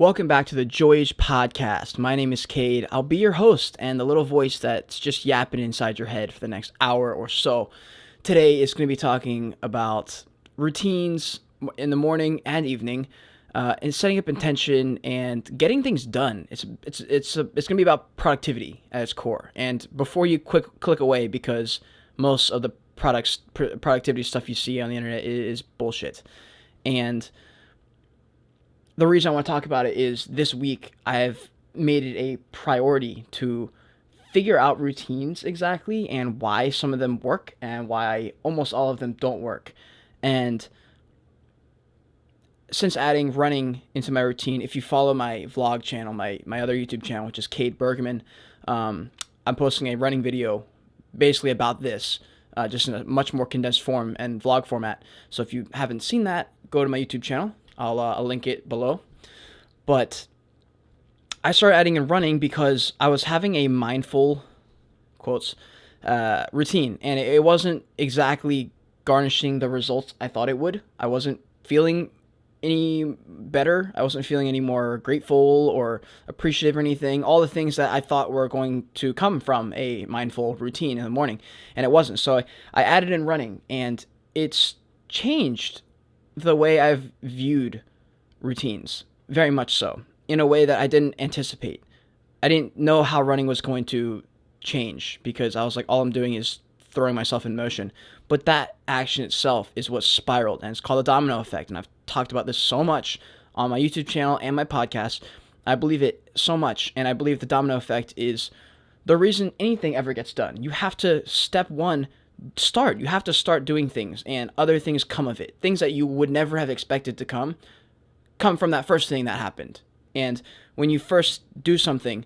Welcome back to the Joyage Podcast. My name is Cade. I'll be your host and the little voice that's just yapping inside your head for the next hour or so. Today is going to be talking about routines in the morning and evening, and setting up intention and getting things done. It's going to be about productivity at its core. And before you click away, because most of the productivity stuff you see on the internet is bullshit, and the reason I want to talk about it is this week I've made it a priority to figure out routines exactly and why some of them work and why almost all of them don't work. And since adding running into my routine, if you follow my vlog channel, my other YouTube channel, which is Cade Bergman, I'm posting a running video basically about this, just in a much more condensed form and vlog format. So if you haven't seen that, go to my YouTube channel. I'll link it below. But I started adding in running because I was having a mindful, quotes, routine. And it wasn't exactly garnishing the results I thought it would. I wasn't feeling any better. I wasn't feeling any more grateful or appreciative or anything. All the things that I thought were going to come from a mindful routine in the morning. And it wasn't. So I added in running. And it's changed the way I've viewed routines, very much so, in a way that I didn't anticipate. I didn't know how running was going to change because I was like, all I'm doing is throwing myself in motion. But that action itself is what spiraled, and it's called the domino effect. And I've talked about this so much on my YouTube channel and my podcast. I believe it so much, and I believe the domino effect is the reason anything ever gets done. You have to, step one, start. You have to start doing things, and other things come of it. Things that you would never have expected to come from that first thing that happened. And when you first do something,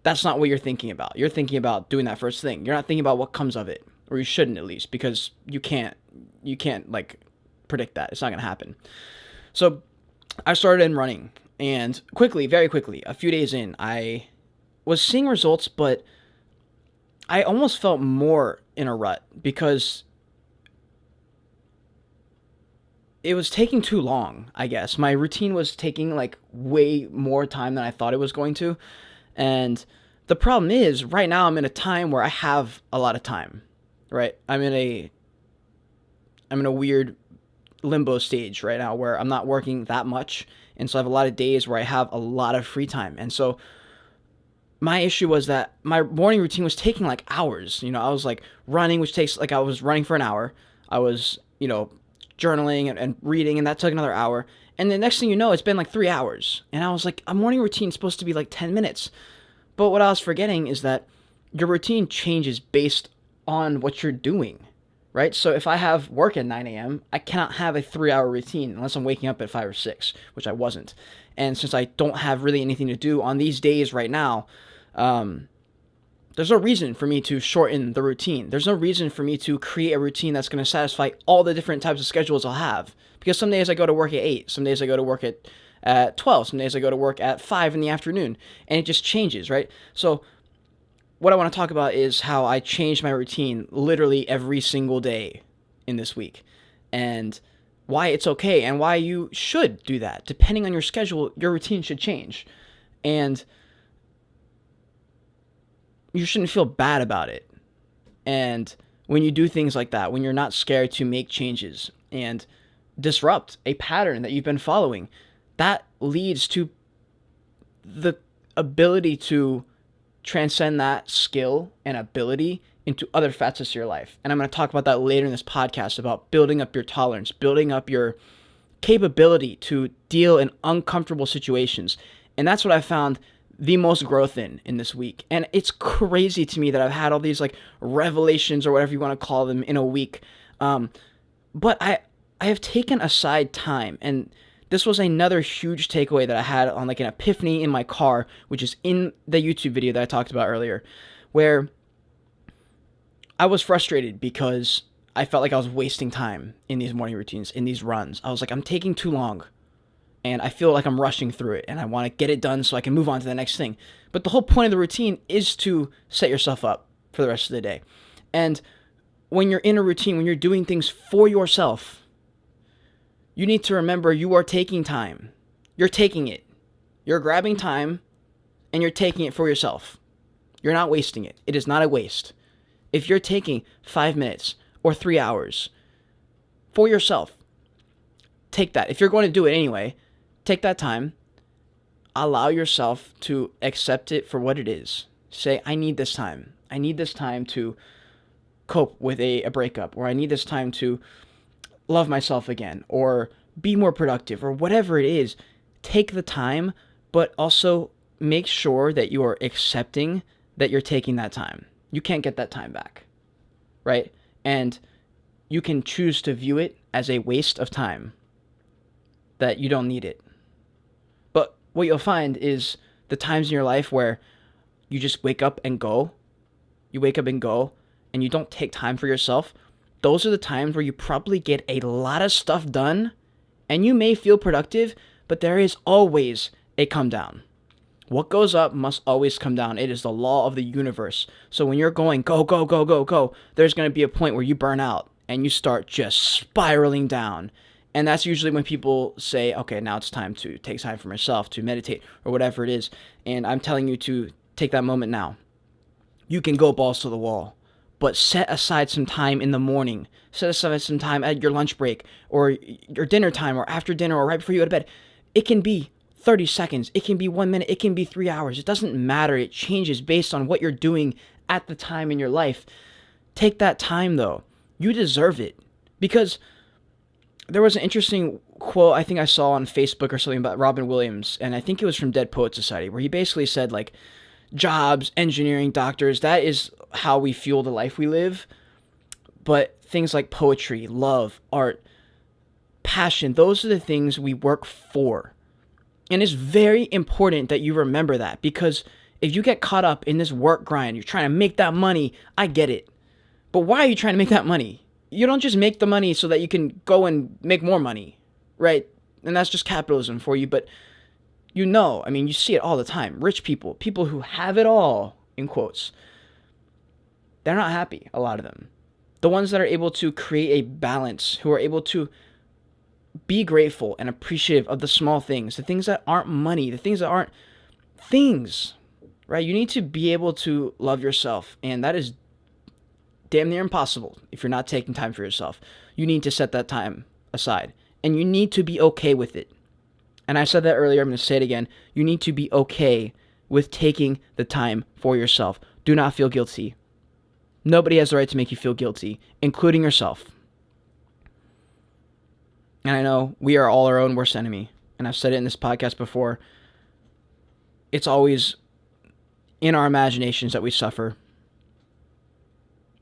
that's not what you're thinking about. You're thinking about doing that first thing. You're not thinking about what comes of it, or you shouldn't, at least, because you can't like predict that. It's not going to happen. So I started in running, and very quickly, a few days in, I was seeing results, but I almost felt more in a rut because it was taking too long, I guess. My routine was taking like way more time than I thought it was going to. And the problem is, right now I'm in a time where I have a lot of time, right? I'm in a weird limbo stage right now where I'm not working that much. And so I have a lot of days where I have a lot of free time. And so my issue was that my morning routine was taking like hours. I was like running, which takes like, I was running for an hour. I was, journaling and reading, and that took another hour. And the next thing you know, it's been like 3 hours. And I was like, a morning routine is supposed to be like 10 minutes. But what I was forgetting is that your routine changes based on what you're doing, right? So if I have work at 9 a.m., I cannot have a 3-hour routine unless I'm waking up at 5 or 6, which I wasn't. And since I don't have really anything to do on these days right now, there's no reason for me to shorten the routine. There's no reason for me to create a routine that's going to satisfy all the different types of schedules I'll have. Because some days I go to work at 8, some days I go to work at 12, some days I go to work at 5 in the afternoon, and it just changes, right? So what I want to talk about is how I changed my routine literally every single day in this week, and why it's okay, and why you should do that. Depending on your schedule, your routine should change. And you shouldn't feel bad about it. And when you do things like that, when you're not scared to make changes and disrupt a pattern that you've been following, that leads to the ability to transcend that skill and ability into other facets of your life. And I'm going to talk about that later in this podcast, about building up your tolerance, building up your capability to deal in uncomfortable situations. And that's what I found the most growth in this week. And it's crazy to me that I've had all these like revelations or whatever you want to call them in a week. But I have taken aside time, and this was another huge takeaway that I had on like an epiphany in my car, which is in the YouTube video that I talked about earlier, where I was frustrated because I felt like I was wasting time in these morning routines, in these runs. I was like, I'm taking too long. And I feel like I'm rushing through it, and I want to get it done so I can move on to the next thing. But the whole point of the routine is to set yourself up for the rest of the day. And when you're in a routine, when you're doing things for yourself, you need to remember you are taking time. You're taking it. You're grabbing time and you're taking it for yourself. You're not wasting it. It is not a waste. If you're taking 5 minutes or 3 hours for yourself, take that. If you're going to do it anyway, take that time. Allow yourself to accept it for what it is. Say, I need this time. I need this time to cope with a breakup, or I need this time to love myself again, or be more productive, or whatever it is. Take the time, but also make sure that you are accepting that you're taking that time. You can't get that time back, right? And you can choose to view it as a waste of time, that you don't need it. But what you'll find is the times in your life where you just wake up and go, and you don't take time for yourself, those are the times where you probably get a lot of stuff done, and you may feel productive, but there is always a come down. What goes up must always come down. It is the law of the universe. So when you're going go, go, go, go, go, there's going to be a point where you burn out and you start just spiraling down. And that's usually when people say, okay, now it's time to take time for myself, to meditate, or whatever it is. And I'm telling you to take that moment now. You can go balls to the wall, but set aside some time in the morning. Set aside some time at your lunch break, or your dinner time, or after dinner, or right before you go to bed. It can be 30 seconds. It can be 1 minute. It can be 3 hours. It doesn't matter. It changes based on what you're doing at the time in your life. Take that time, though. You deserve it. Because there was an interesting quote I think I saw on Facebook or something about Robin Williams, and I think it was from Dead Poet Society, where he basically said, like, jobs, engineering, doctors, that is how we fuel the life we live. But things like poetry, love, art, passion, those are the things we work for. And it's very important that you remember that, because if you get caught up in this work grind, you're trying to make that money, I get it. But why are you trying to make that money? You don't just make the money so that you can go and make more money, right? And that's just capitalism for you. But you see it all the time. Rich people, people who have it all, in quotes, they're not happy, a lot of them. The ones that are able to create a balance, who are able to be grateful and appreciative of the small things, the things that aren't money, the things that aren't things, right? You need to be able to love yourself, and that is damn near impossible if you're not taking time for yourself. You need to set that time aside, and you need to be okay with it. And I said that earlier, I'm going to say it again. You need to be okay with taking the time for yourself. Do not feel guilty. Nobody has the right to make you feel guilty, including yourself. And I know we are all our own worst enemy. And I've said it in this podcast before. It's always in our imaginations that we suffer.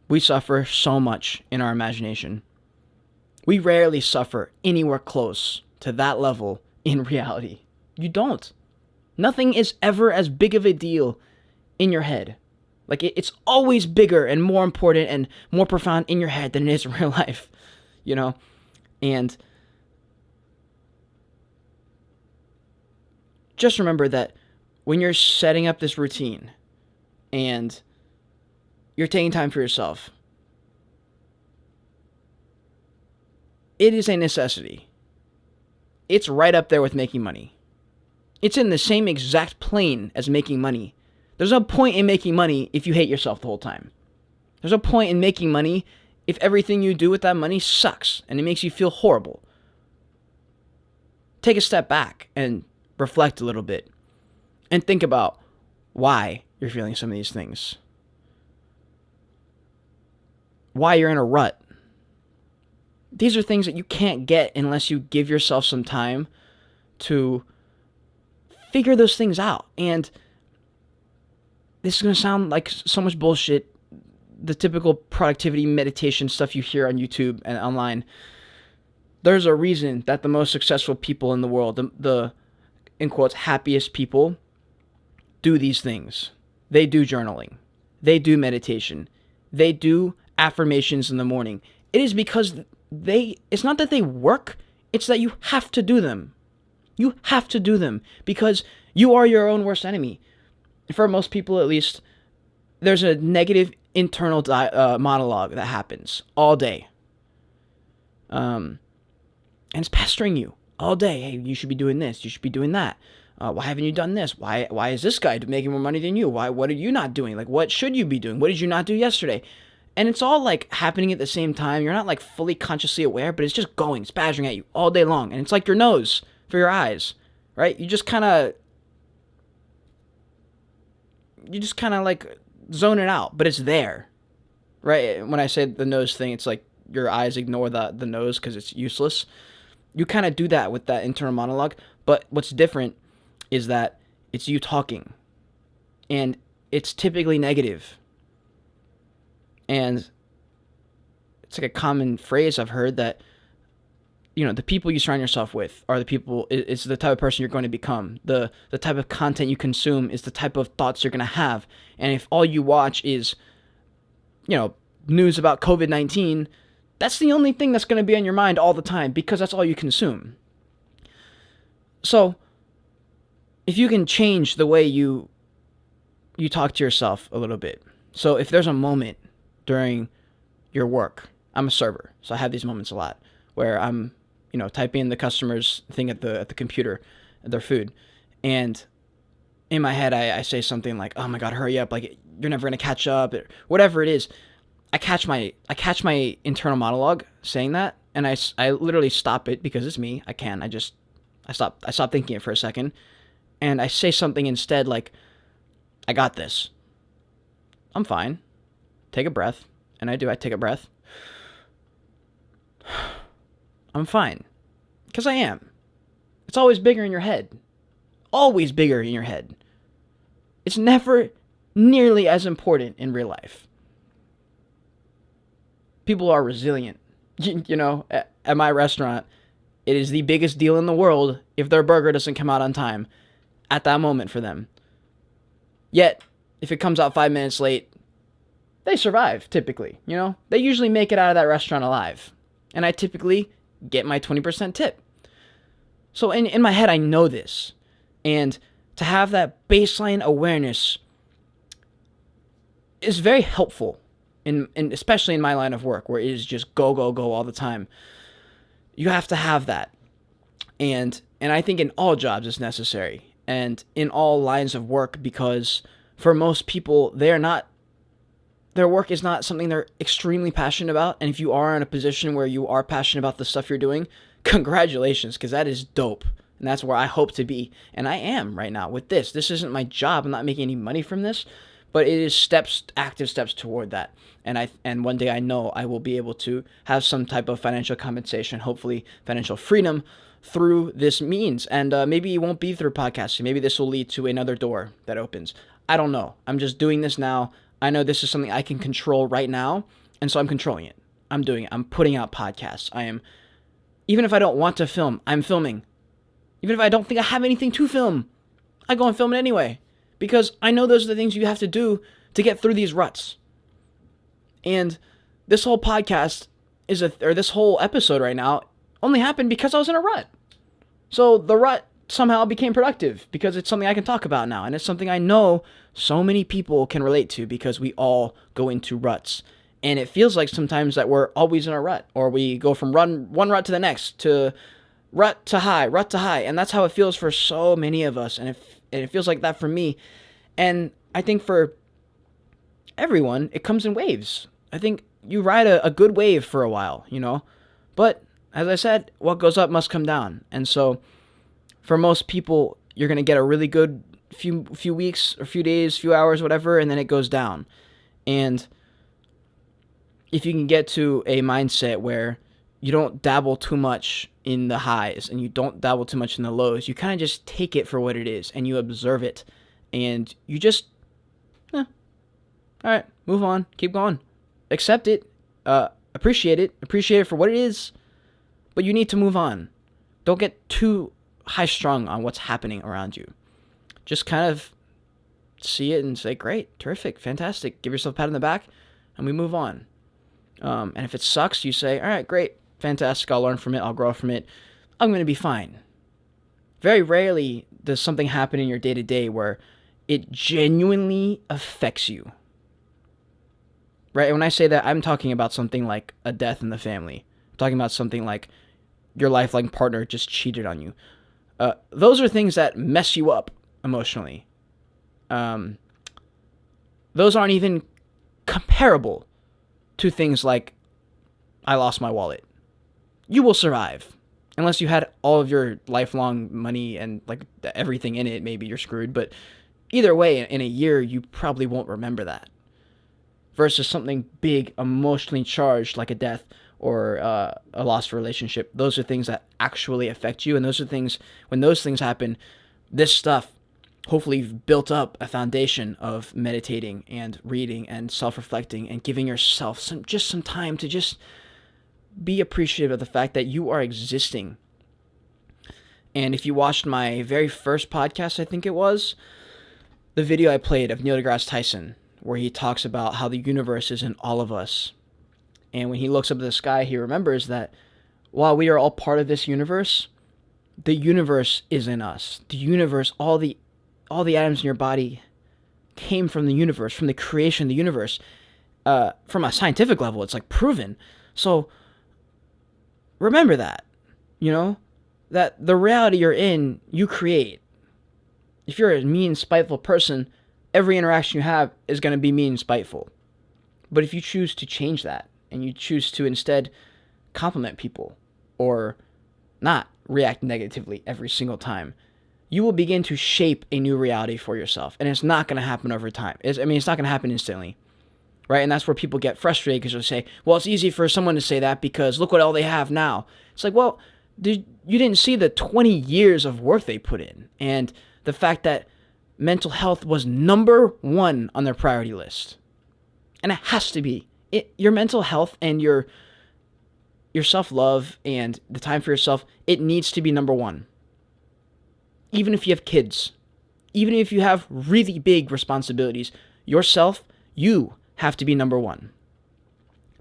We suffer so much in our imagination. We rarely suffer anywhere close to that level in reality. You don't. Nothing is ever as big of a deal in your head. Like, it's always bigger and more important and more profound in your head than it is in real life. You know? And just remember that when you're setting up this routine and you're taking time for yourself, it is a necessity. It's right up there with making money. It's in the same exact plane as making money. There's no point in making money if you hate yourself the whole time. There's no point in making money if everything you do with that money sucks and it makes you feel horrible. Take a step back and reflect a little bit and think about why you're feeling some of these things. Why you're in a rut. These are things that you can't get unless you give yourself some time to figure those things out. And this is going to sound like so much bullshit, the typical productivity meditation stuff you hear on YouTube and online. There's a reason that the most successful people in the world, the in quotes, happiest people, do these things. They do journaling. They do meditation. They do affirmations in the morning. It is because it's not that they work, it's that you have to do them. You have to do them because you are your own worst enemy. For most people, at least, there's a negative internal monologue that happens all day. And it's pestering you all day. Hey, you should be doing this. You should be doing that. Why haven't you done this? Why is this guy making more money than you? What are you not doing? Like, what should you be doing? What did you not do yesterday? And it's all like happening at the same time. You're not like fully consciously aware, but it's just going, it's badgering at you all day long. And it's like your nose for your eyes, right? You just kind of like zone it out, but it's there, right? When I say the nose thing, it's like your eyes ignore the nose because it's useless. You kind of do that with that internal monologue, but what's different is that it's you talking, and it's typically negative. And it's like a common phrase I've heard that, the people you surround yourself with are the people, it's the type of person you're going to become. The type of content you consume is the type of thoughts you're going to have. And if all you watch is, news about COVID-19, that's the only thing that's going to be on your mind all the time because that's all you consume. So if you can change the way you talk to yourself a little bit. So if there's a moment during your work, I'm a server, so I have these moments a lot where I'm, typing in the customer's thing at the computer, their food, and in my head I say something like, "Oh my God, hurry up! Like you're never gonna catch up," or whatever it is. I catch my internal monologue saying that, and I literally stop it because it's me. I stop thinking it for a second, and I say something instead like, "I got this. I'm fine. Take a breath," and I take a breath. I'm fine. Because I am. It's always bigger in your head. Always bigger in your head. It's never nearly as important in real life. People are resilient. At my restaurant, it is the biggest deal in the world if their burger doesn't come out on time at that moment for them. Yet, if it comes out 5 minutes late, they survive, typically. They usually make it out of that restaurant alive. And I typically get my 20% tip. So in my head, I know this. And to have that baseline awareness is very helpful, in especially in my line of work, where it is just go, go, go all the time. You have to have that. And I think in all jobs it's necessary. And in all lines of work, because for most people, their work is not something they're extremely passionate about. And if you are in a position where you are passionate about the stuff you're doing, congratulations, because that is dope. And that's where I hope to be. And I am right now with this. This isn't my job. I'm not making any money from this, but it is active steps toward that. And one day I know I will be able to have some type of financial compensation, hopefully financial freedom through this means. And maybe it won't be through podcasting. Maybe this will lead to another door that opens. I don't know. I'm just doing this now. I know this is something I can control right now, and so I'm controlling it. I'm doing it. I'm putting out podcasts. Even if I don't want to film, I'm filming. Even if I don't think I have anything to film, I go and film it anyway. Because I know those are the things you have to do to get through these ruts. And this whole podcast this whole episode right now only happened because I was in a rut. So the rut somehow became productive because it's something I can talk about now. And it's something I know so many people can relate to because we all go into ruts. And it feels like sometimes that we're always in a rut, or we go from one rut to the next, to rut to high. And that's how it feels for so many of us. And it feels like that for me. And I think for everyone, it comes in waves. I think you ride a good wave for a while, But as I said, what goes up must come down. And so for most people, you're going to get a really good few weeks or few days, few hours, whatever, and then it goes down. And if you can get to a mindset where you don't dabble too much in the highs and you don't dabble too much in the lows, you kind of just take it for what it is and you observe it and you just, all right, move on, keep going, accept it, appreciate it for what it is, but you need to move on. Don't get too high strung on what's happening around you. Just kind of see it and say, great, terrific, fantastic. Give yourself a pat on the back and we move on. And if it sucks, you say, all right, great, fantastic. I'll learn from it. I'll grow from it. I'm going to be fine. Very rarely does something happen in your day-to-day where it genuinely affects you. Right? And when I say that, I'm talking about something like a death in the family. I'm talking about something like your lifelong partner just cheated on you. Those are things that mess you up emotionally. Those aren't even comparable to things like, I lost my wallet. You will survive. Unless you had all of your lifelong money and like everything in it, maybe you're screwed. But either way, in a year, you probably won't remember that. Versus something big, emotionally charged, like a death or a lost relationship. Those are things that actually affect you. And those are things, when those things happen, this stuff, hopefully you've built up a foundation of meditating and reading and self-reflecting and giving yourself some time to just be appreciative of the fact that you are existing. And if you watched my very first podcast, I think it was, the video I played of Neil deGrasse Tyson, where he talks about how the universe is in all of us. And when he looks up at the sky, he remembers that while we are all part of this universe, the universe is in us. The universe, all the atoms in your body came from the universe, from the creation of the universe. From a scientific level, it's like proven. So remember that, that the reality you're in, you create. If you're a mean, spiteful person, every interaction you have is going to be mean and spiteful. But if you choose to change that, and you choose to instead compliment people, or not react negatively every single time, you will begin to shape a new reality for yourself. And it's not going to happen over time. It's not going to happen instantly. Right? And that's where people get frustrated because they'll say, well, it's easy for someone to say that because look what all they have now. It's like, well, you didn't see the 20 years of work they put in. And the fact that mental health was number one on their priority list. And it has to be. Your mental health and your self-love and the time for yourself, it needs to be number one. Even if you have kids, even if you have really big responsibilities, yourself, you have to be number one.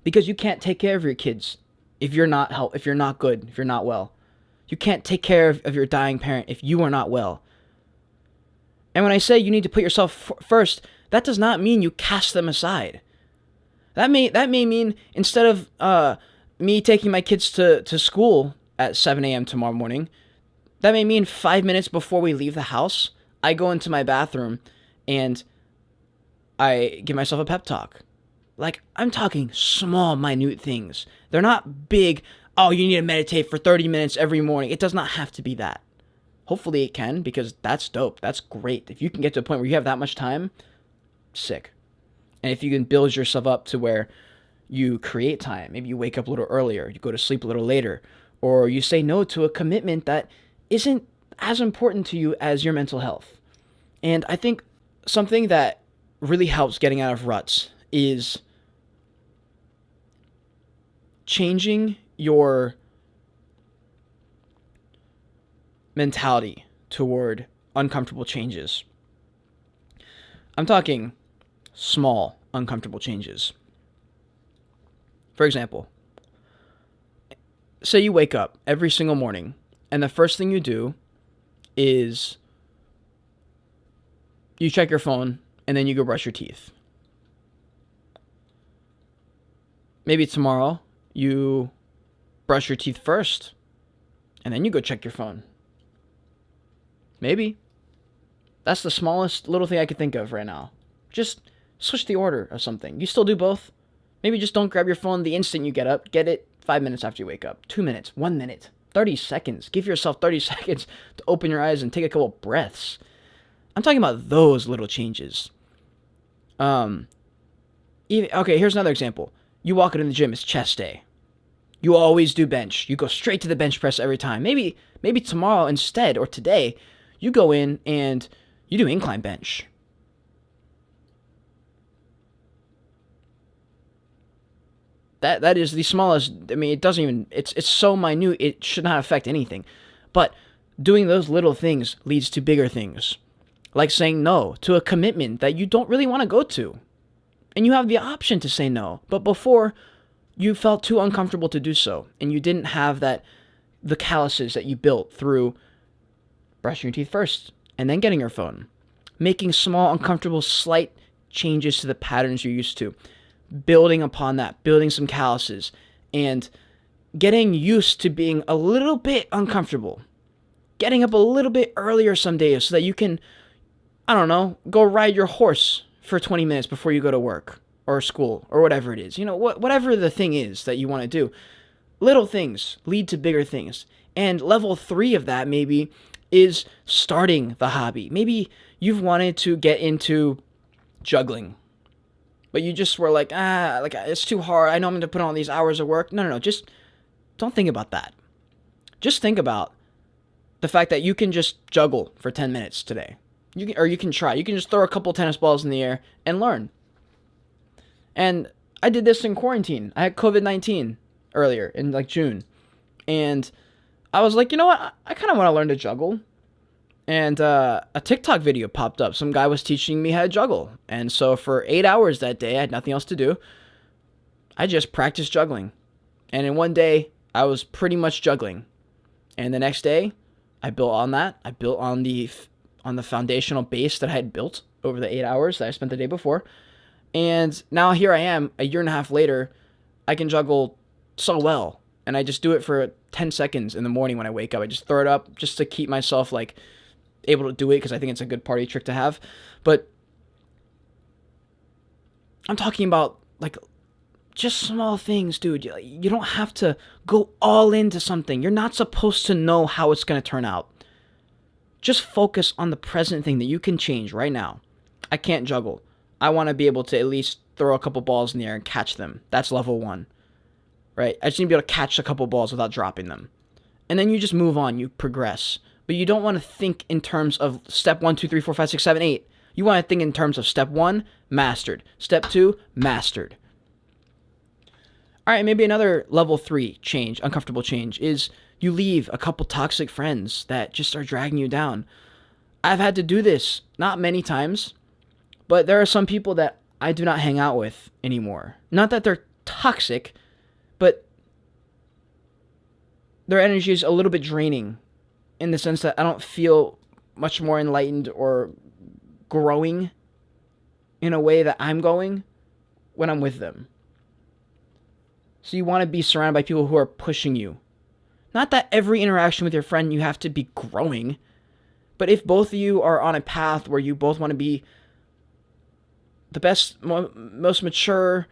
Because you can't take care of your kids if you're not good, if you're not well. You can't take care of your dying parent if you are not well. And when I say you need to put yourself first, that does not mean you cast them aside. That may mean instead of me taking my kids to school at 7 a.m. tomorrow morning, that may mean 5 minutes before we leave the house, I go into my bathroom and I give myself a pep talk. Like, I'm talking small, minute things. They're not big, oh, you need to meditate for 30 minutes every morning. It does not have to be that. Hopefully it can, because that's dope. That's great. If you can get to a point where you have that much time, sick. And if you can build yourself up to where you create time, maybe you wake up a little earlier, you go to sleep a little later, or you say no to a commitment that isn't as important to you as your mental health. And I think something that really helps getting out of ruts is changing your mentality toward uncomfortable changes. I'm talking small, uncomfortable changes. For example, say you wake up every single morning and the first thing you do is you check your phone and then you go brush your teeth. Maybe tomorrow you brush your teeth first and then you go check your phone. Maybe. That's the smallest little thing I could think of right now. Just switch the order of something. You still do both. Maybe just don't grab your phone the instant you get up. Get it 5 minutes after you wake up. 2 minutes. 1 minute. 30 seconds. Give yourself 30 seconds to open your eyes and take a couple breaths. I'm talking about those little changes. Okay, here's another example. You walk into the gym, it's chest day. You always do bench. You go straight to the bench press every time. Maybe tomorrow instead, or today, you go in and you do incline bench. That is the smallest. I mean, it doesn't even. It's so minute. It should not affect anything. But doing those little things leads to bigger things, like saying no to a commitment that you don't really want to go to, and you have the option to say no. But before, you felt too uncomfortable to do so, and you didn't have the calluses that you built through brushing your teeth first and then getting your phone, making small, uncomfortable, slight changes to the patterns you're used to. Building upon that, building some calluses, and getting used to being a little bit uncomfortable getting up a little bit earlier some days so that you can, I don't know, go ride your horse for 20 minutes before you go to work or school or whatever it is. Whatever the thing is that you want to do. Little things lead to bigger things. And level 3 of that maybe is starting the hobby. Maybe you've wanted to get into juggling, but you just were like, it's too hard. I know I'm going to put on these hours of work. No. Just don't think about that. Just think about the fact that you can just juggle for 10 minutes today. You can try. You can just throw a couple tennis balls in the air and learn. And I did this in quarantine. I had COVID-19 earlier in like June. And I was like, you know what? I kind of want to learn to juggle. And a TikTok video popped up. Some guy was teaching me how to juggle. And so for 8 hours that day, I had nothing else to do. I just practiced juggling. And in one day, I was pretty much juggling. And the next day, I built on that. I built on the foundational base that I had built over the 8 hours that I spent the day before. And now here I am, a year and a half later, I can juggle so well. And I just do it for 10 seconds in the morning when I wake up. I just throw it up just to keep myself like able to do it because I think it's a good party trick to have. But I'm talking about like just small things, dude. You don't have to go all into something. You're not supposed to know how it's going to turn out. Just focus on the present thing that you can change right now. I can't juggle. I want to be able to at least throw a couple balls in the air and catch them. That's level 1, right? I just need to be able to catch a couple balls without dropping them. And then you just move on. You progress. But you don't want to think in terms of step 1, 2, 3, 4, 5, 6, 7, 8. You want to think in terms of step 1, mastered. Step 2, mastered. All right, maybe another level 3 change, uncomfortable change, is you leave a couple toxic friends that just are dragging you down. I've had to do this, not many times, but there are some people that I do not hang out with anymore. Not that they're toxic, but their energy is a little bit draining in the sense that I don't feel much more enlightened or growing in a way that I'm going when I'm with them. So you want to be surrounded by people who are pushing you. Not that every interaction with your friend you have to be growing, but if both of you are on a path where you both want to be the best, most mature,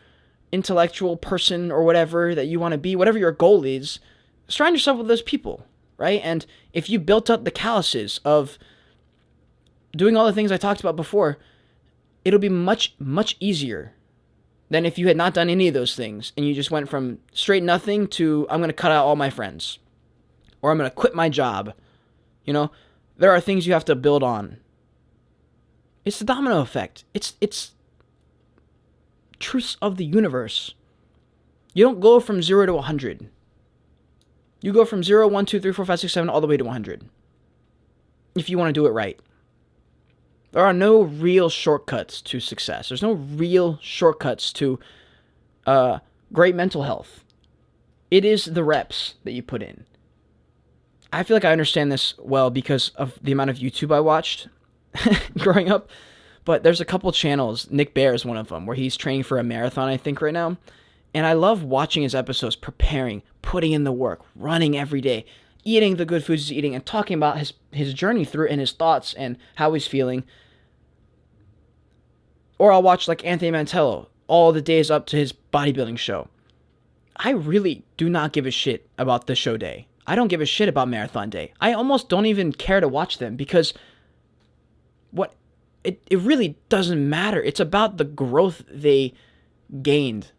intellectual person or whatever that you want to be, whatever your goal is, surround yourself with those people, right? And if you built up the calluses of doing all the things I talked about before, it'll be much, much easier than if you had not done any of those things and you just went from straight nothing to I'm going to cut out all my friends or I'm going to quit my job. There are things you have to build on. It's the domino effect. It's truths of the universe. You don't go from 0 to 100. You go from 0, 1, 2, 3, 4, 5, 6, 7 all the way to 100. If you want to do it right. There are no real shortcuts to success. There's no real shortcuts to great mental health. It is the reps that you put in. I feel like I understand this well because of the amount of YouTube I watched growing up. But there's a couple channels, Nick Bear is one of them, where he's training for a marathon, I think, right now. And I love watching his episodes, preparing, putting in the work, running every day, eating the good foods he's eating, and talking about his journey through it and his thoughts and how he's feeling. Or I'll watch like Anthony Mantello all the days up to his bodybuilding show. I really do not give a shit about the show day. I don't give a shit about marathon day. I almost don't even care to watch them because it really doesn't matter. It's about the growth they gained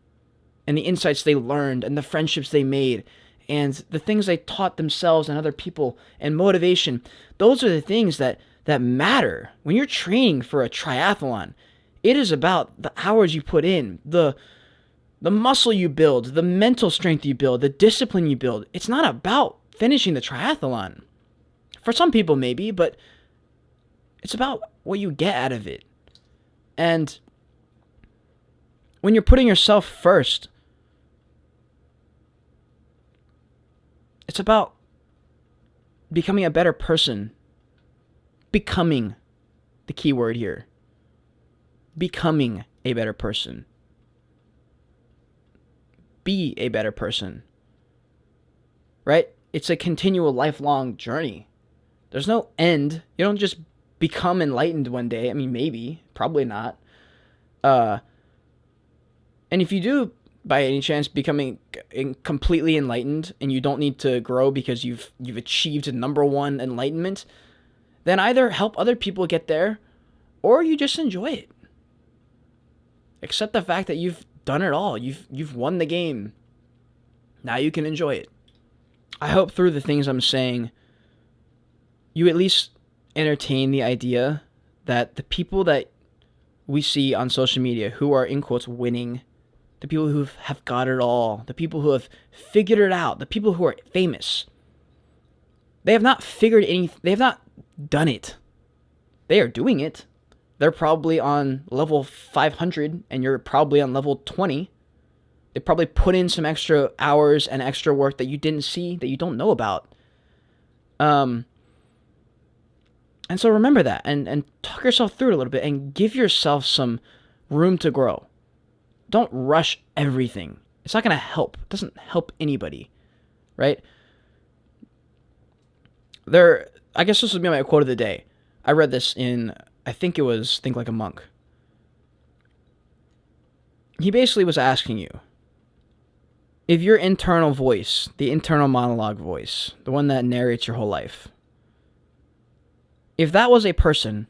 and the insights they learned and the friendships they made and the things they taught themselves and other people and motivation. Those are the things that matter. When you're training for a triathlon, it is about the hours you put in, the muscle you build, the mental strength you build, the discipline you build. It's not about finishing the triathlon. For some people maybe, but it's about what you get out of it. And when you're putting yourself first, it's about becoming a better person. Becoming, the key word here. Becoming a better person. Be a better person. Right? It's a continual lifelong journey. There's no end. You don't just become enlightened one day. I mean, maybe, probably not. And if you do, by any chance, becoming completely enlightened, and you don't need to grow because you've achieved number one enlightenment, then either help other people get there, or you just enjoy it. Accept the fact that you've done it all. You've won the game. Now you can enjoy it. I hope through the things I'm saying, you at least entertain the idea that the people that we see on social media who are, in quotes, winning, the people who have got it all, the people who have figured it out, the people who are famous, they have not figured anything. They have not done it. They are doing it. They're probably on level 500 and you're probably on level 20. They probably put in some extra hours and extra work that you didn't see, that you don't know about. And so remember that and talk yourself through it a little bit and give yourself some room to grow. Don't rush everything. It's not going to help. It doesn't help anybody, right? I guess this would be my quote of the day. I read this in, I think it was Think Like a Monk. He basically was asking you, if your internal voice, the internal monologue voice, the one that narrates your whole life, if that was a person,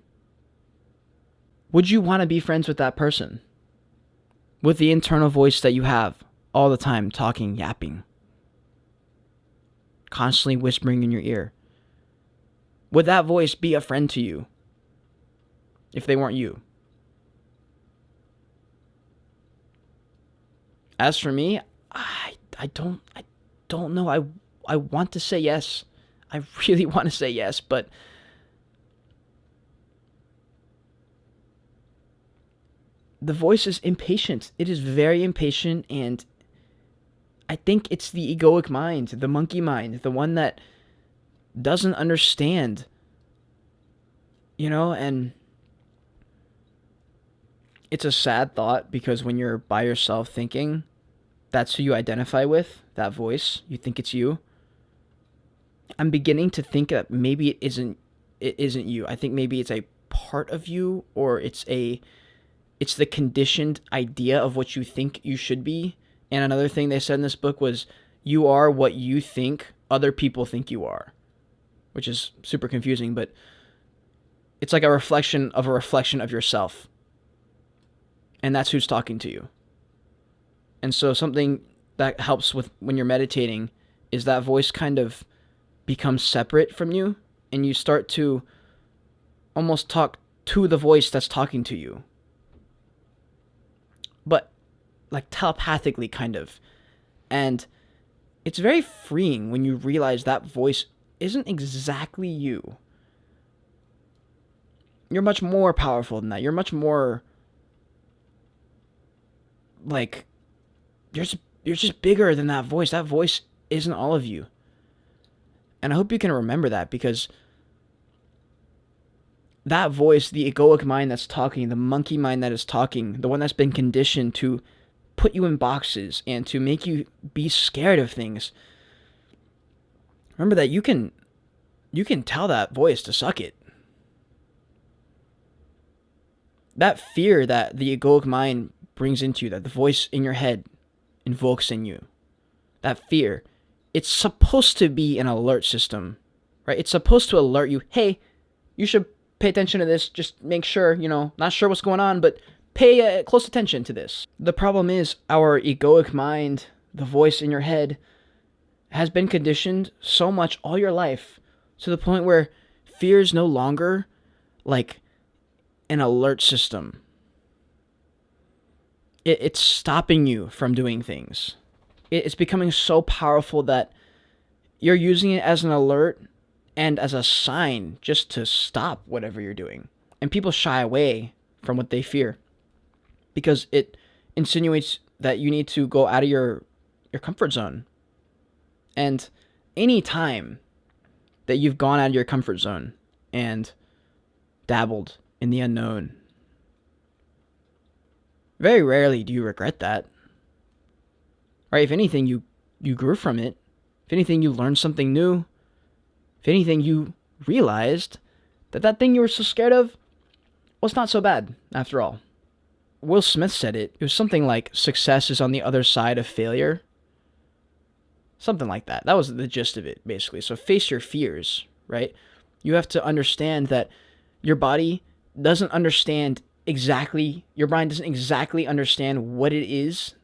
would you want to be friends with that person? With the internal voice that you have all the time, talking, yapping, constantly whispering in your ear. Would that voice be a friend to you if they weren't you? As for me, I don't know. I want to say yes. I really want to say yes, but the voice is impatient. It is very impatient, and I think it's the egoic mind, the monkey mind, the one that doesn't understand, and it's a sad thought because when you're by yourself thinking, that's who you identify with, that voice, you think it's you. I'm beginning to think that maybe it isn't you. I think maybe it's a part of you, or it's the conditioned idea of what you think you should be. And another thing they said in this book was, you are what you think other people think you are, which is super confusing, but it's like a reflection of yourself. And that's who's talking to you. And so something that helps with when you're meditating is that voice kind of becomes separate from you, and you start to almost talk to the voice that's talking to you. But like telepathically, kind of. And it's very freeing when you realize that voice isn't exactly you. You're much more powerful than that. You're much more like, you're just bigger than that voice. That voice isn't all of you. And I hope you can remember that, because that voice, the egoic mind that's talking, the monkey mind that is talking, the one that's been conditioned to put you in boxes and to make you be scared of things. Remember that you can tell that voice to suck it. That fear that the egoic mind brings into you, that the voice in your head invokes in you, that fear, it's supposed to be an alert system, right? It's supposed to alert you, hey, you should pay attention to this. Just make sure, not sure what's going on, but pay close attention to this. The problem is our egoic mind, the voice in your head, has been conditioned so much all your life to the point where fear is no longer like an alert system. It's stopping you from doing things. It's becoming so powerful that you're using it as an alert and as a sign just to stop whatever you're doing. And people shy away from what they fear because it insinuates that you need to go out of your comfort zone. And any time that you've gone out of your comfort zone and dabbled in the unknown, very rarely do you regret that. Right? If anything, you grew from it. If anything, you learned something new. If anything, you realized that that thing you were so scared of was not so bad after all. Will Smith said it. It was something like success is on the other side of failure. Something like that. That was the gist of it, basically. So face your fears, right? You have to understand that your body doesn't understand exactly, your brain doesn't exactly understand what it is.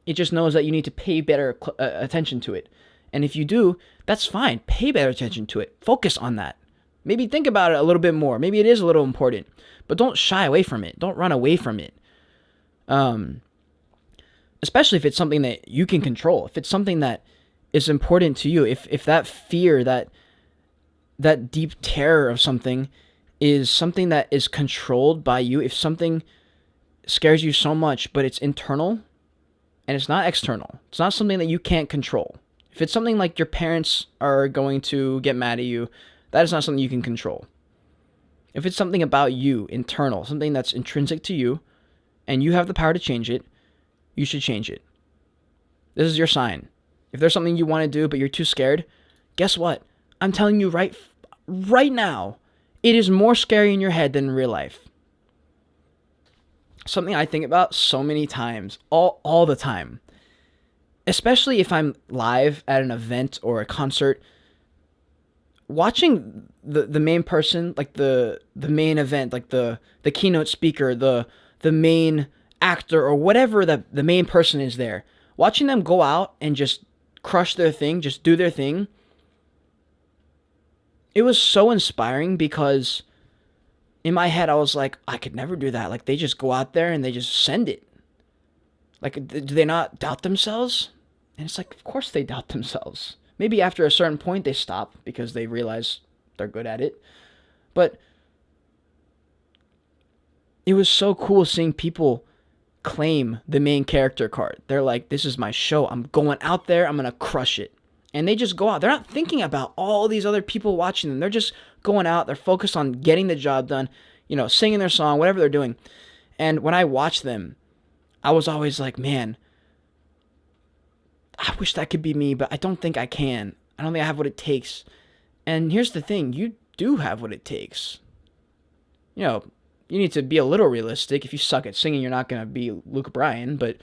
It just knows that you need to pay better attention to it. And if you do, that's fine. Pay better attention to it. Focus on that. Maybe think about it a little bit more. Maybe it is a little important, but don't shy away from it. Don't run away from it. Especially if it's something that you can control. If it's something that is important to you. If that fear, that deep terror of something is something that is controlled by you, if something scares you so much, but it's internal and it's not external, it's not something that you can't control. If it's something like your parents are going to get mad at you, that is not something you can control. If it's something about you, internal, something that's intrinsic to you, and you have the power to change it, you should change it. This is your sign. If there's something you want to do, but you're too scared, guess what? I'm telling you right now, it is more scary in your head than in real life. Something I think about so many times, all the time. Especially if I'm live at an event or a concert, watching the main person, like the main event, like the keynote speaker, the main actor, or whatever the main person is there, watching them go out and just crush their thing, just do their thing, it was so inspiring because in my head I was like, I could never do that. Like, they just go out there and they just send it. Like, do they not doubt themselves? And it's like, of course they doubt themselves. Maybe after a certain point they stop because they realize they're good at it. But it was so cool seeing people claim the main character card. They're like, this is my show. I'm going out there. I'm going to crush it. And they just go out. They're not thinking about all these other people watching them. They're just going out. They're focused on getting the job done, singing their song, whatever they're doing. And when I watched them, I was always like, man, I wish that could be me, but I don't think I can. I don't think I have what it takes. And here's the thing. You do have what it takes. You need to be a little realistic. If you suck at singing, you're not going to be Luke Bryan. But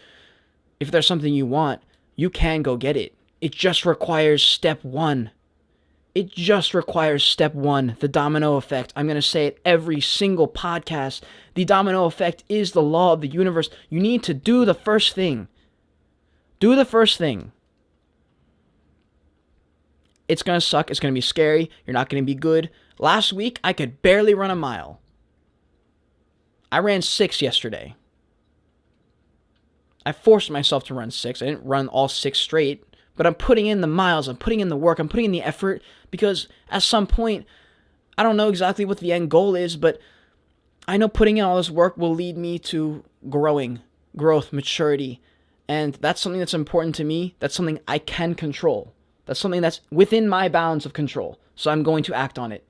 if there's something you want, you can go get it. It just requires step one. It just requires step one, the domino effect. I'm going to say it every single podcast. The domino effect is the law of the universe. You need to do the first thing. Do the first thing. It's going to suck. It's going to be scary. You're not going to be good. Last week, I could barely run a mile. I ran 6 yesterday. I forced myself to run 6. I didn't run all 6 straight. But I'm putting in the miles, I'm putting in the work, I'm putting in the effort, because at some point, I don't know exactly what the end goal is, but I know putting in all this work will lead me to growth, maturity, and that's something that's important to me. That's something I can control. That's something that's within my bounds of control, so I'm going to act on it.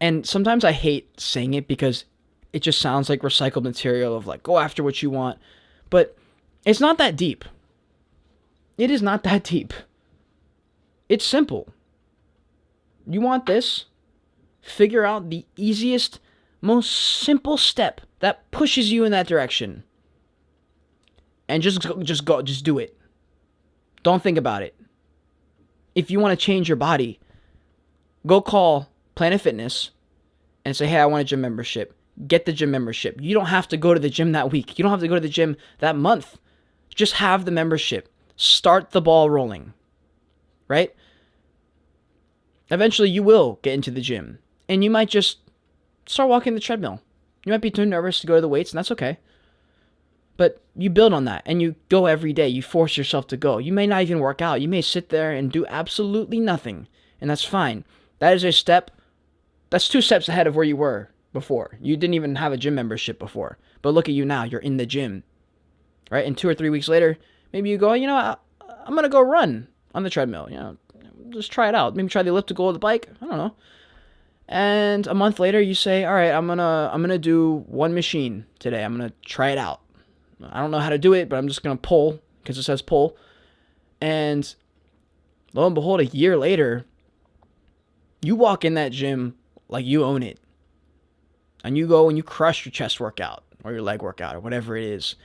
And sometimes I hate saying it because it just sounds like recycled material of like, go after what you want, but it's not that deep. It is not that deep. It's simple. You want this? Figure out the easiest, most simple step that pushes you in that direction. And just do it. Don't think about it. If you want to change your body, go call Planet Fitness and say, hey, I want a gym membership. Get the gym membership. You don't have to go to the gym that week. You don't have to go to the gym that month. Just have the membership. Start the ball rolling, right? Eventually, you will get into the gym, and you might just start walking the treadmill. You might be too nervous to go to the weights, and that's okay. But you build on that, and you go every day. You force yourself to go. You may not even work out. You may sit there and do absolutely nothing, and that's fine. That is a step. That's 2 steps ahead of where you were before. You didn't even have a gym membership before. But look at you now. You're in the gym. Right? And 2 or 3 weeks later, maybe you go, I'm going to go run on the treadmill. Just try it out. Maybe try the elliptical or the bike. I don't know. And a month later, you say, all right, I'm going to do 1 machine today. I'm going to try it out. I don't know how to do it, but I'm just going to pull because it says pull. And lo and behold, a year later, You walk in that gym like you own it. And you go and you crush your chest workout or your leg workout or whatever it is.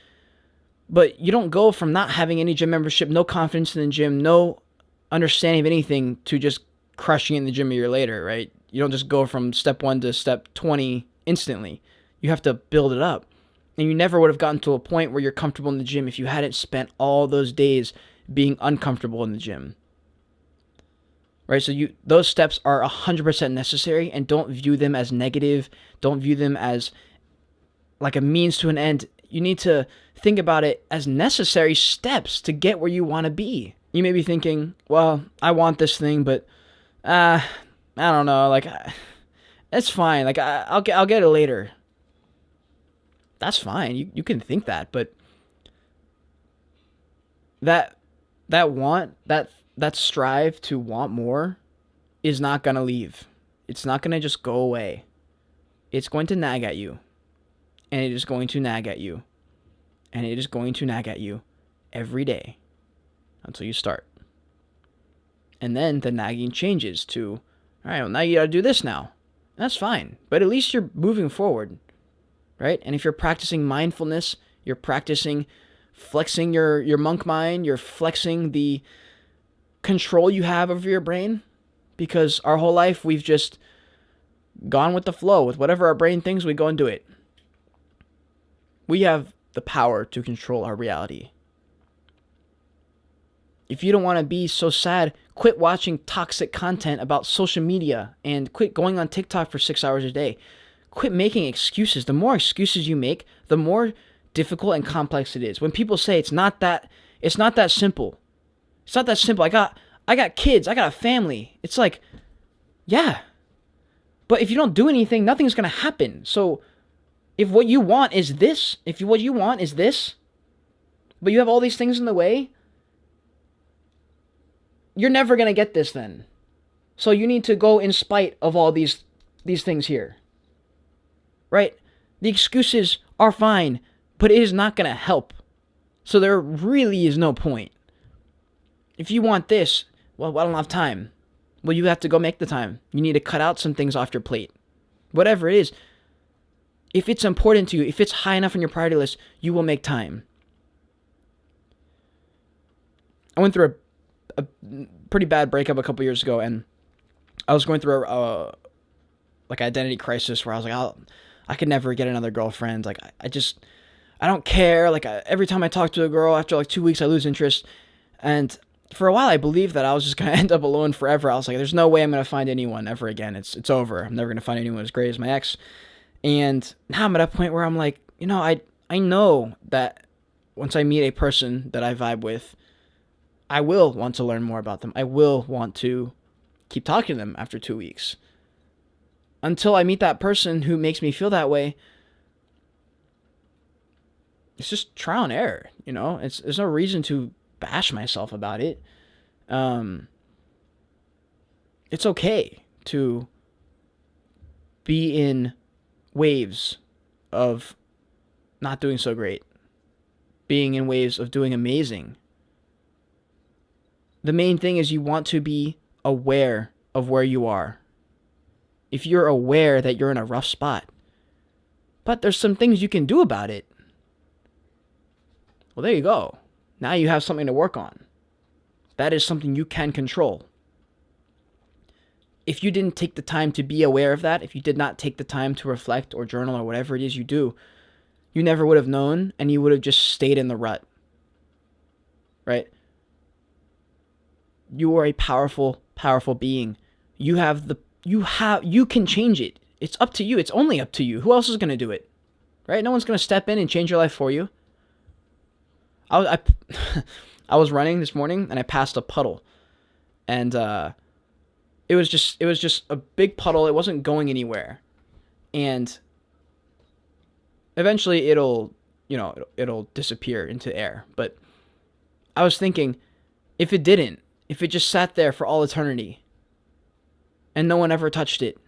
But you don't go from not having any gym membership, no confidence in the gym, no understanding of anything, to just crushing in the gym a year later, right? You don't just go from step 1 to step 20 instantly. You have to build it up. And you never would have gotten to a point where you're comfortable in the gym if you hadn't spent all those days being uncomfortable in the gym. Right? So those steps are 100% necessary, and don't view them as negative. Don't view them as like a means to an end. You need to think about it as necessary steps to get where you want to be. You may be thinking, well, I want this thing, but I don't know, like, it's fine. Like, I'll get it later. That's fine. You can think that, but that strive to want more is not going to leave. It's not going to just go away. It's going to nag at you. And it is going to nag at you. And it is going to nag at you every day until you start. And then the nagging changes to, all right, well, now you got to do this now. That's fine. But at least you're moving forward, right? And if you're practicing mindfulness, you're practicing flexing your monk mind, you're flexing the control you have over your brain, because our whole life we've just gone with the flow. With whatever our brain thinks, we go and do it. We have the power to control our reality. If you don't want to be so sad, quit watching toxic content about social media and quit going on TikTok for 6 hours a day. Quit making excuses. The more excuses you make, the more difficult and complex it is. When people say it's not that simple. It's not that simple. I got kids, I got a family. It's like, yeah. But if you don't do anything, nothing's going to happen. So if what you want is this, but you have all these things in the way, you're never going to get this then. So you need to go in spite of all these things here. Right? The excuses are fine, but it is not going to help. So there really is no point. If you want this, well, I don't have time. Well, you have to go make the time. You need to cut out some things off your plate. Whatever it is. If it's important to you, if it's high enough on your priority list, you will make time. I went through a pretty bad breakup a couple years ago, and I was going through a identity crisis where I was like, I could never get another girlfriend. Like, I don't care. Like, every time I talk to a girl, after like 2 weeks, I lose interest. And for a while, I believed that I was just going to end up alone forever. I was like, there's no way I'm going to find anyone ever again. It's over. I'm never going to find anyone as great as my ex. And now I'm at a point where I'm like, I know that once I meet a person that I vibe with, I will want to learn more about them. I will want to keep talking to them after 2 weeks. Until I meet that person who makes me feel that way, it's just trial and error, There's no reason to bash myself about it. It's okay to be in waves of not doing so great, being in waves of doing amazing. The main thing is you want to be aware of where you are. If you're aware that you're in a rough spot, but there's some things you can do about it, well, there you go. Now you have something to work on. That is something you can control. If you didn't take the time to be aware of that, if you did not take the time to reflect or journal or whatever it is you do, you never would have known, and you would have just stayed in the rut. Right? You are a powerful, powerful being. You can change it. It's up to you. It's only up to you. Who else is going to do it? Right? No one's going to step in and change your life for you. I was running this morning and I passed a puddle, and it was just a big puddle. It wasn't going anywhere, and eventually it'll disappear into air. But I was thinking, if it just sat there for all eternity, and no one ever touched it,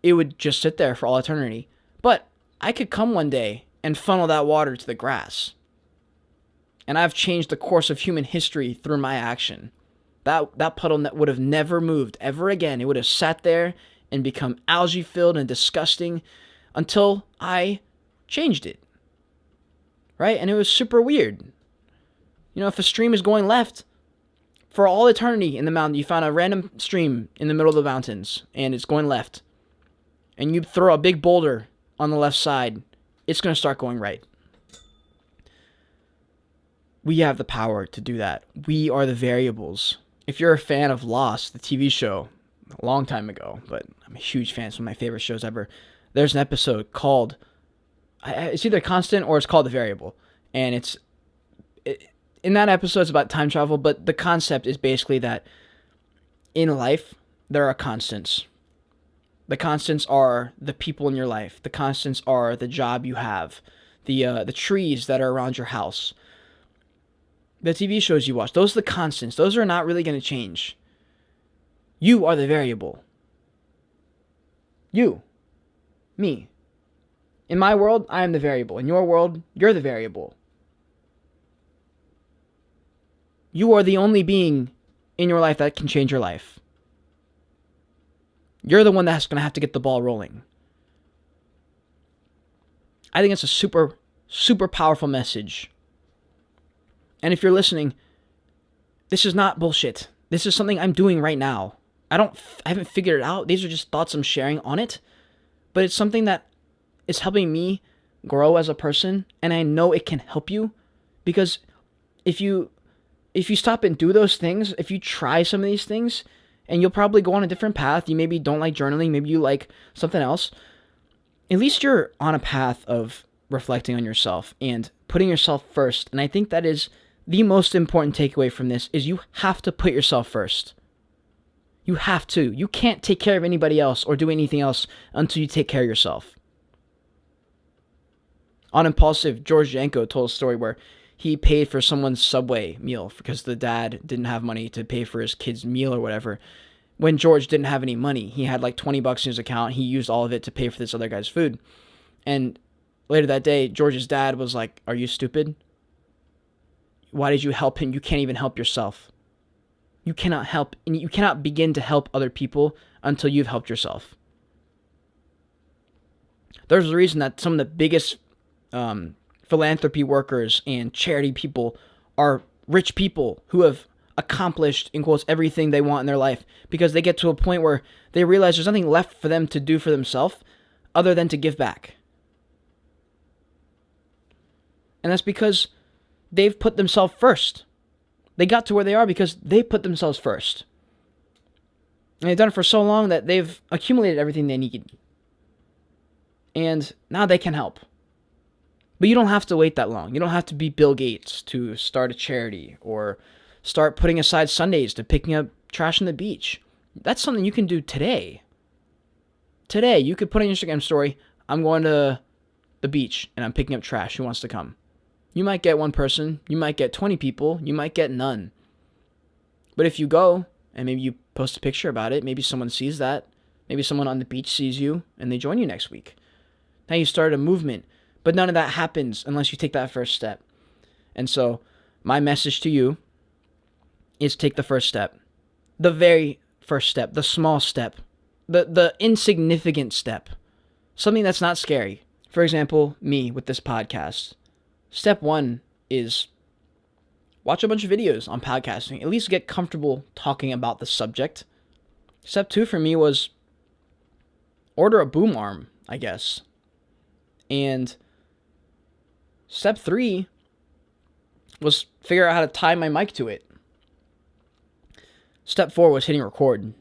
it would just sit there for all eternity. But I could come one day and funnel that water to the grass. And I've changed the course of human history through my action. That puddle would have never moved ever again. It would have sat there and become algae filled and disgusting until I changed it. Right? And it was super weird. If a stream is going left for all eternity in the mountain, you found a random stream in the middle of the mountains and it's going left, and you throw a big boulder on the left side, it's going to start going right. We have the power to do that. We are the variables. If you're a fan of Lost, the TV show, a long time ago, but I'm a huge fan. It's one of my favorite shows ever. There's an episode called, it's either Constant or it's called The Variable. And in that episode, it's about time travel, but the concept is basically that in life, there are constants. The constants are the people in your life. The constants are the job you have, the trees that are around your house, the TV shows you watch. Those are the constants. Those are not really going to change. You are the variable. You. Me. In my world, I am the variable. In your world, you're the variable. You are the only being in your life that can change your life. You're the one that's going to have to get the ball rolling. I think it's a super, super powerful message. And if you're listening, this is not bullshit. This is something I'm doing right now. I haven't figured it out. These are just thoughts I'm sharing on it. But it's something that is helping me grow as a person. And I know it can help you. Because if you stop and do those things, if you try some of these things, and you'll probably go on a different path. You maybe don't like journaling. Maybe you like something else. At least you're on a path of reflecting on yourself and putting yourself first. And I think that is the most important takeaway from this is you have to put yourself first. You have to. You can't take care of anybody else or do anything else until you take care of yourself. On Impulsive, George Janko told a story where he paid for someone's Subway meal because the dad didn't have money to pay for his kid's meal or whatever. When George didn't have any money, he had like $20 in his account. He used all of it to pay for this other guy's food. And later that day, George's dad was like, "Are you stupid? Why did you help him? You can't even help yourself. You cannot help, and you cannot begin to help other people until you've helped yourself." There's a reason that some of the biggest philanthropy workers and charity people are rich people who have accomplished, in quotes, everything they want in their life, because they get to a point where they realize there's nothing left for them to do for themselves other than to give back. And that's because they've put themselves first. They got to where they are because they put themselves first. And they've done it for so long that they've accumulated everything they need. And now they can help. But you don't have to wait that long. You don't have to be Bill Gates to start a charity or start putting aside Sundays to picking up trash on the beach. That's something you can do today. Today, you could put on your Instagram story, "I'm going to the beach and I'm picking up trash. Who wants to come?" You might get one person. You might get 20 people. You might get none. But if you go and maybe you post a picture about it, maybe someone sees that. Maybe someone on the beach sees you and they join you next week. Now you started a movement. But none of that happens unless you take that first step. And so my message to you is take the first step. The very first step. The small step. The insignificant step. Something that's not scary. For example, me with this podcast. Step 1 is watch a bunch of videos on podcasting. At least get comfortable talking about the subject. Step 2 for me was order a boom arm, I guess. And step 3 was figure out how to tie my mic to it. Step 4 was hitting record.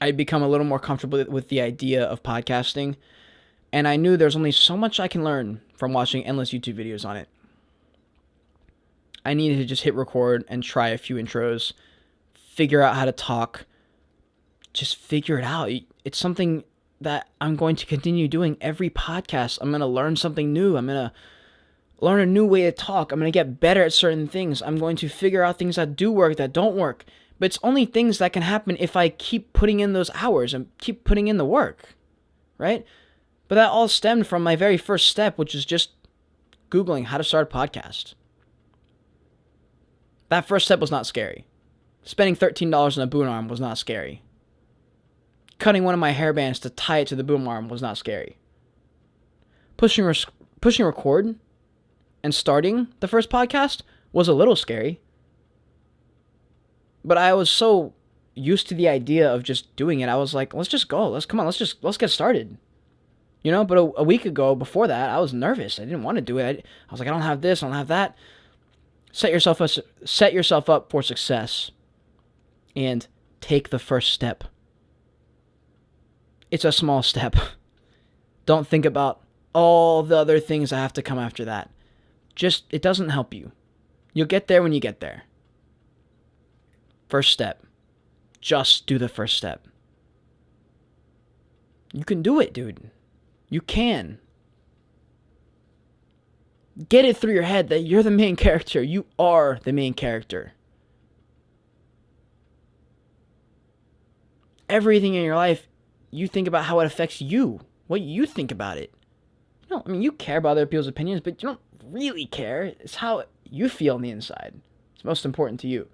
I'd become a little more comfortable with the idea of podcasting, and I knew there's only so much I can learn from watching endless YouTube videos on it. I needed to just hit record and try a few intros, figure out how to talk, just figure it out. It's something that I'm going to continue doing every podcast. I'm going to learn something new. I'm going to learn a new way to talk. I'm going to get better at certain things. I'm going to figure out things that do work, that don't work. But it's only things that can happen if I keep putting in those hours and keep putting in the work, right? But that all stemmed from my very first step, which is just Googling how to start a podcast. That first step was not scary. Spending $13 on a boom arm was not scary. Cutting one of my hair bands to tie it to the boom arm was not scary. Pushing record and starting the first podcast was a little scary. But I was so used to the idea of just doing it. I was like, let's just go. Let's get started. But a week ago, before that, I was nervous. I didn't want to do it. I was like, I don't have this, I don't have that. Set yourself up for success and take the first step. It's a small step. Don't think about all the other things that have to come after that. It doesn't help you. You'll get there when you get there. First step. Just do the first step. You can do it, dude. You can. Get it through your head that you're the main character. You are the main character. Everything in your life, you think about how it affects you. What you think about it. You care about other people's opinions, but you don't really care. It's how you feel on the inside. It's most important to you.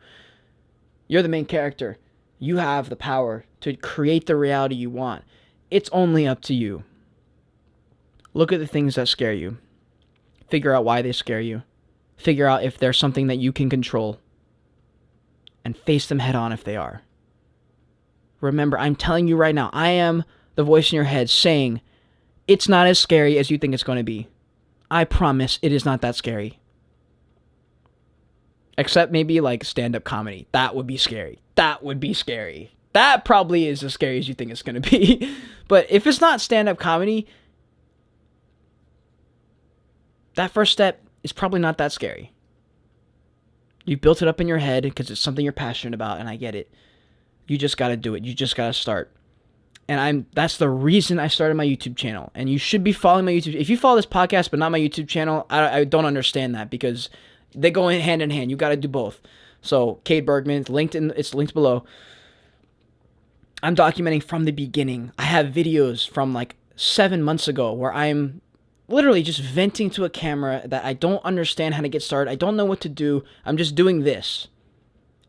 You're the main character. You have the power to create the reality you want. It's only up to you. Look at the things that scare you. Figure out why they scare you. Figure out if there's something that you can control. And face them head on if they are. Remember, I'm telling you right now, I am the voice in your head saying, it's not as scary as you think it's going to be. I promise it is not that scary. Except maybe like stand-up comedy. That would be scary. That would be scary. That probably is as scary as you think it's going to be. But if it's not stand-up comedy, that first step is probably not that scary. You built it up in your head because it's something you're passionate about, and I get it. You just got to do it. You just got to start. And that's the reason I started my YouTube channel. And you should be following my YouTube. If you follow this podcast but not my YouTube channel, I don't understand that, because they go hand in hand. You got to do both. So Cade Bergman, it's linked below. I'm documenting from the beginning. I have videos from like 7 months ago where I'm literally just venting to a camera that I don't understand how to get started. I don't know what to do. I'm just doing this.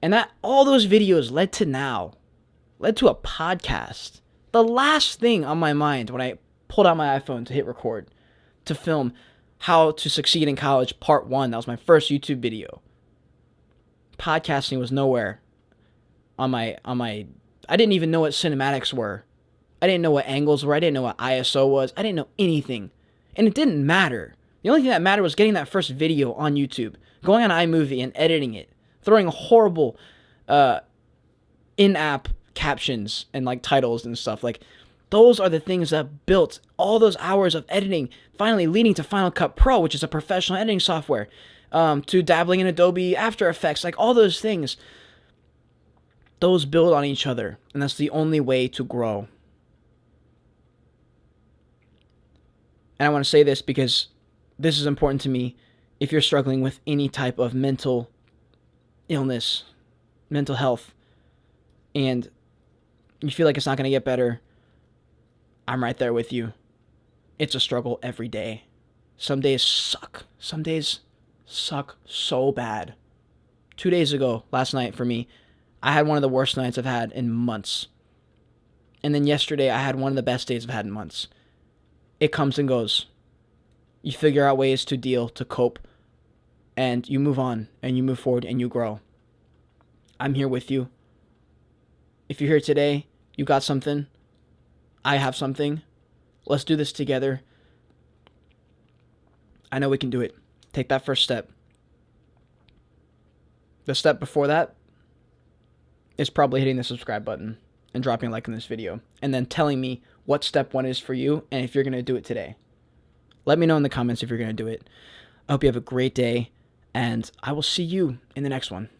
And that all those videos led to a podcast. The last thing on my mind when I pulled out my iPhone to hit record, to film How to Succeed in College Part 1. That was my first YouTube video. Podcasting was nowhere on my I didn't even know what cinematics were. I didn't know what angles were. I didn't know what ISO was. I didn't know anything. And it didn't matter. The only thing that mattered was getting that first video on YouTube, going on iMovie and editing it, throwing horrible in-app captions and like titles and stuff. Like, those are the things that built all those hours of editing, finally leading to Final Cut Pro, which is a professional editing software, to dabbling in Adobe After Effects, like all those things. Those build on each other, and that's the only way to grow. And I want to say this because this is important to me. If you're struggling with any type of mental illness, mental health, and you feel like it's not going to get better, I'm right there with you. It's a struggle every day. Some days suck. Some days suck so bad. 2 days ago, last night for me, I had one of the worst nights I've had in months. And then yesterday, I had one of the best days I've had in months. It comes and goes. You figure out ways to deal, to cope, and you move on, and you move forward, and you grow. I'm here with you. If you're here today, you got something. I have something. Let's do this together. I know we can do it. Take that first step. The step before that is probably hitting the subscribe button and dropping a like on this video, and then telling me what step 1 is for you and if you're going to do it today. Let me know in the comments if you're going to do it. I hope you have a great day, and I will see you in the next one.